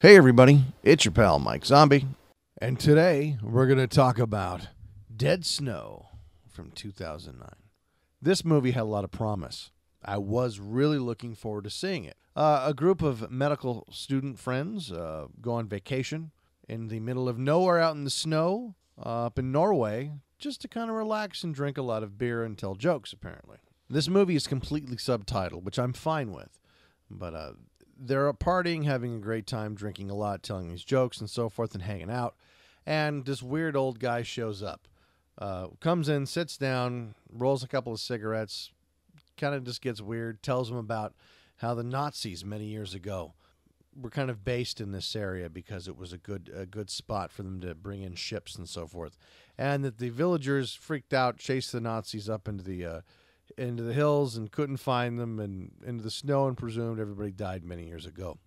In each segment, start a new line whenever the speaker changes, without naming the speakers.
Hey everybody, it's your pal Mike Zombie, and today we're going to talk about Dead Snow from 2009. This movie had a lot of promise. I was really looking forward to seeing it. A group of medical student friends go on vacation in the middle of nowhere out in the snow up in Norway just to kind of relax and drink a lot of beer and tell jokes, apparently. This movie is completely subtitled, which I'm fine with, but they're partying, having a great time, drinking a lot, telling these jokes and so forth, and hanging out. And this weird old guy shows up, comes in, sits down, rolls a couple of cigarettes, kind of just gets weird, tells them about how the Nazis many years ago were kind of based in this area because it was a good spot for them to bring in ships and so forth, and that the villagers freaked out, chased the Nazis up into the hills and couldn't find them, and into the snow, and presumed everybody died many years ago.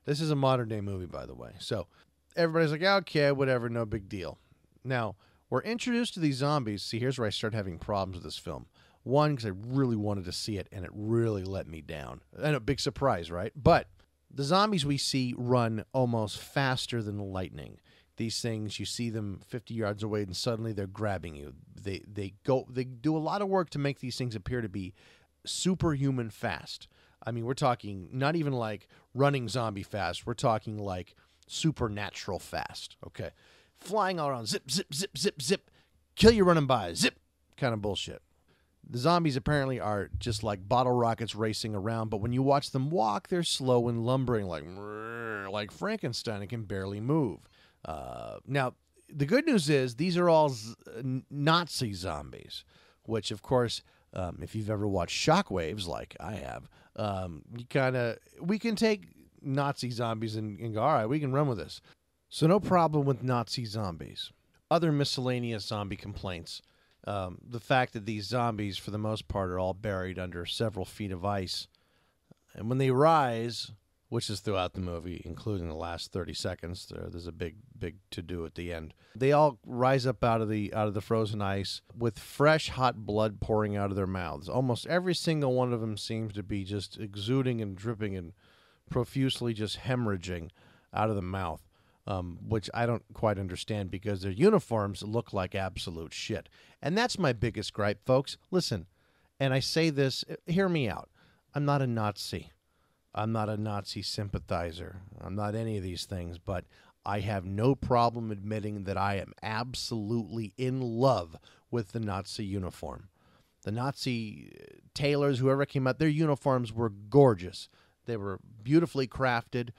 This is a modern day movie, by the way. So everybody's like, okay, whatever, no big deal. Now, we're introduced to these zombies. See, here's where I start having problems with this film. One, because I really wanted to see it, and it really let me down. And a big surprise, right? But the zombies we see run almost faster than lightning. These things, you see them 50 yards away, and suddenly they're grabbing you. They do a lot of work to make these things appear to be superhuman fast. I mean, we're talking not even like running zombie fast. We're talking like supernatural fast. Okay, flying all around, zip, zip, zip, zip, zip, kill you running by, zip, kind of bullshit. The zombies apparently are just like bottle rockets racing around, but when you watch them walk, they're slow and lumbering like Frankenstein and can barely move. Now, the good news is these are all Nazi zombies, which, of course, if you've ever watched Shockwaves like I have, we can take Nazi zombies and go, all right, we can run with this. So no problem with Nazi zombies. Other miscellaneous zombie complaints. The fact that these zombies, for the most part, are all buried under several feet of ice. And when they rise, which is throughout the movie, including the last 30 seconds, there's a big to-do at the end. They all rise up out of the frozen ice with fresh, hot blood pouring out of their mouths. Almost every single one of them seems to be just exuding and dripping and profusely just hemorrhaging out of the mouth. Which I don't quite understand because their uniforms look like absolute shit. And that's my biggest gripe, folks. Listen, and I say this, hear me out. I'm not a Nazi. I'm not a Nazi sympathizer. I'm not any of these things, but I have no problem admitting that I am absolutely in love with the Nazi uniform. The Nazi tailors, whoever came out, their uniforms were gorgeous. They were beautifully crafted.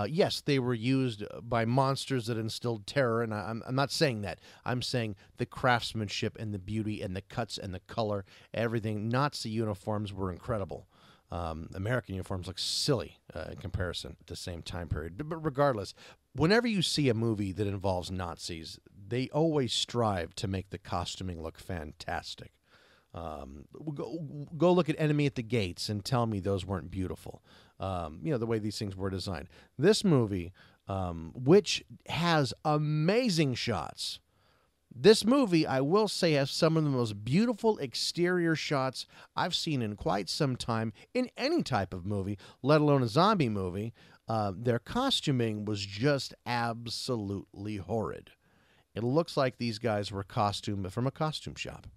Yes, they were used by monsters that instilled terror, and I'm not saying that. I'm saying the craftsmanship and the beauty and the cuts and the color, everything. Nazi uniforms were incredible. American uniforms look silly in comparison at the same time period. But regardless, whenever you see a movie that involves Nazis, they always strive to make the costuming look fantastic. Go look at Enemy at the Gates and tell me those weren't beautiful. The way these things were designed. This movie, which has amazing shots. This movie, I will say, has some of the most beautiful exterior shots I've seen in quite some time in any type of movie, let alone a zombie movie. Their costuming was just absolutely horrid. It looks like these guys were costumed from a costume shop.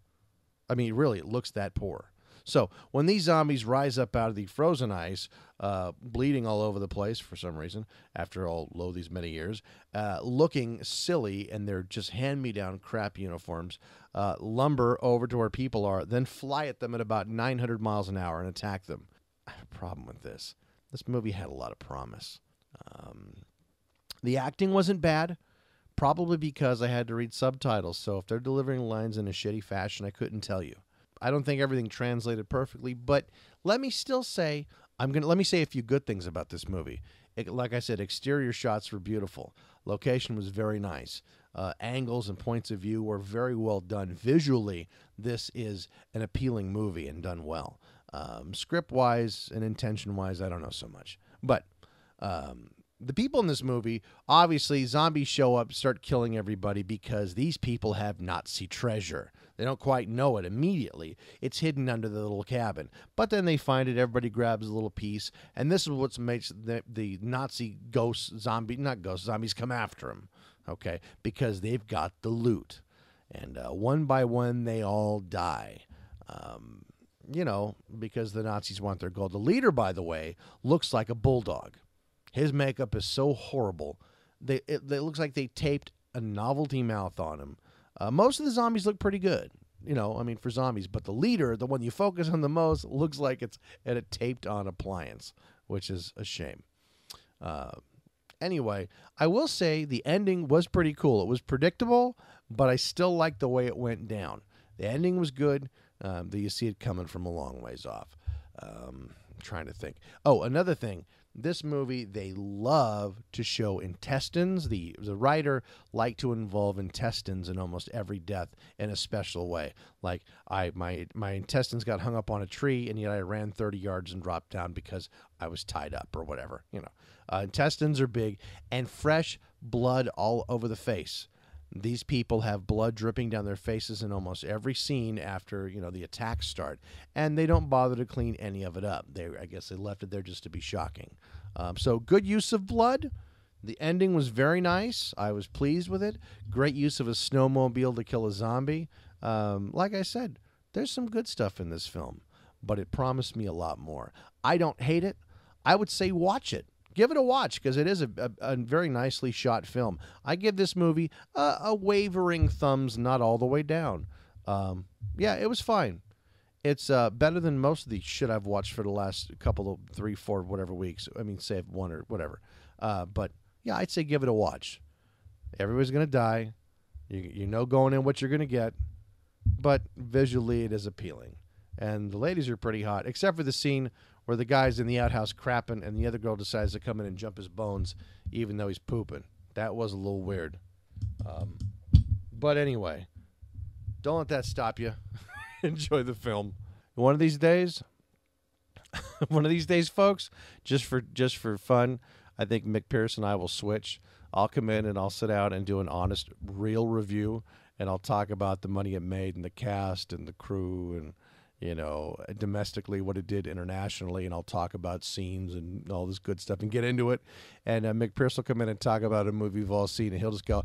I mean, really, it looks that poor. So when these zombies rise up out of the frozen ice, bleeding all over the place for some reason, after all these many years, looking silly, and they're just hand-me-down crap uniforms, lumber over to where people are, then fly at them at about 900 miles an hour and attack them. I have a problem with this. This movie had a lot of promise. The acting wasn't bad, probably because I had to read subtitles, so if they're delivering lines in a shitty fashion, I couldn't tell you. I don't think everything translated perfectly, but let me still say, let me say a few good things about this movie. Like I said, exterior shots were beautiful. Location was very nice. Angles and points of view were very well done. Visually, this is an appealing movie and done well. Script-wise and intention-wise, I don't know so much. But the people in this movie, obviously, zombies show up, start killing everybody because these people have Nazi treasure. They don't quite know it immediately. It's hidden under the little cabin. But then they find it, everybody grabs a little piece, and this is what makes the Nazi zombies come after them, okay? Because they've got the loot. And one by one, they all die. Because the Nazis want their gold. The leader, by the way, looks like a bulldog. His makeup is so horrible. It looks like they taped a novelty mouth on him. Most of the zombies look pretty good, for zombies. But the leader, the one you focus on the most, looks like it's at a taped-on appliance, which is a shame. Anyway, I will say the ending was pretty cool. It was predictable, but I still like the way it went down. The ending was good. You see it coming from a long ways off. I'm trying to think. Oh, another thing. This movie, they love to show intestines. The writer liked to involve intestines in almost every death in a special way. Like, my intestines got hung up on a tree, and yet I ran 30 yards and dropped down because I was tied up or whatever. Intestines are big, and fresh blood all over the face. These people have blood dripping down their faces in almost every scene after, the attacks start. And they don't bother to clean any of it up. I guess they left it there just to be shocking. So good use of blood. The ending was very nice. I was pleased with it. Great use of a snowmobile to kill a zombie. Like I said, there's some good stuff in this film, but it promised me a lot more. I don't hate it. I would say watch it. Give it a watch because it is a very nicely shot film. I give this movie a wavering thumbs, not all the way down. Yeah, it was fine. It's better than most of the shit I've watched for the last couple of 3, 4, whatever weeks. Save one or whatever. But yeah, I'd say give it a watch. Everybody's going to die. You know going in what you're going to get. But visually it is appealing. And the ladies are pretty hot, except for the scene where the guy's in the outhouse crapping and the other girl decides to come in and jump his bones even though he's pooping. That was a little weird. But anyway, don't let that stop you. Enjoy the film. One of these days, folks, just for fun, I think Mick Pierce and I will switch. I'll come in and I'll sit out and do an honest, real review, and I'll talk about the money it made and the cast and the crew and domestically what it did internationally, and I'll talk about scenes and all this good stuff and get into it. And Mick Pierce will come in and talk about a movie we've all seen, and he'll just go,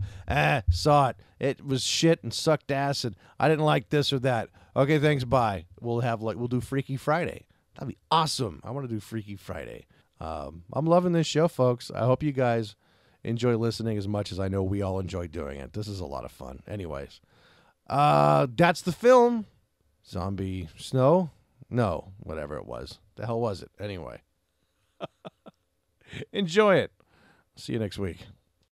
saw it. It was shit and sucked acid. I didn't like this or that. Okay, thanks, bye. We'll do Freaky Friday. That'd be awesome. I want to do Freaky Friday. I'm loving this show, folks. I hope you guys enjoy listening as much as I know we all enjoy doing it. This is a lot of fun. Anyways, that's the film. Zombie Snow? No, whatever it was. The hell was it? Anyway. Enjoy it. See you next week.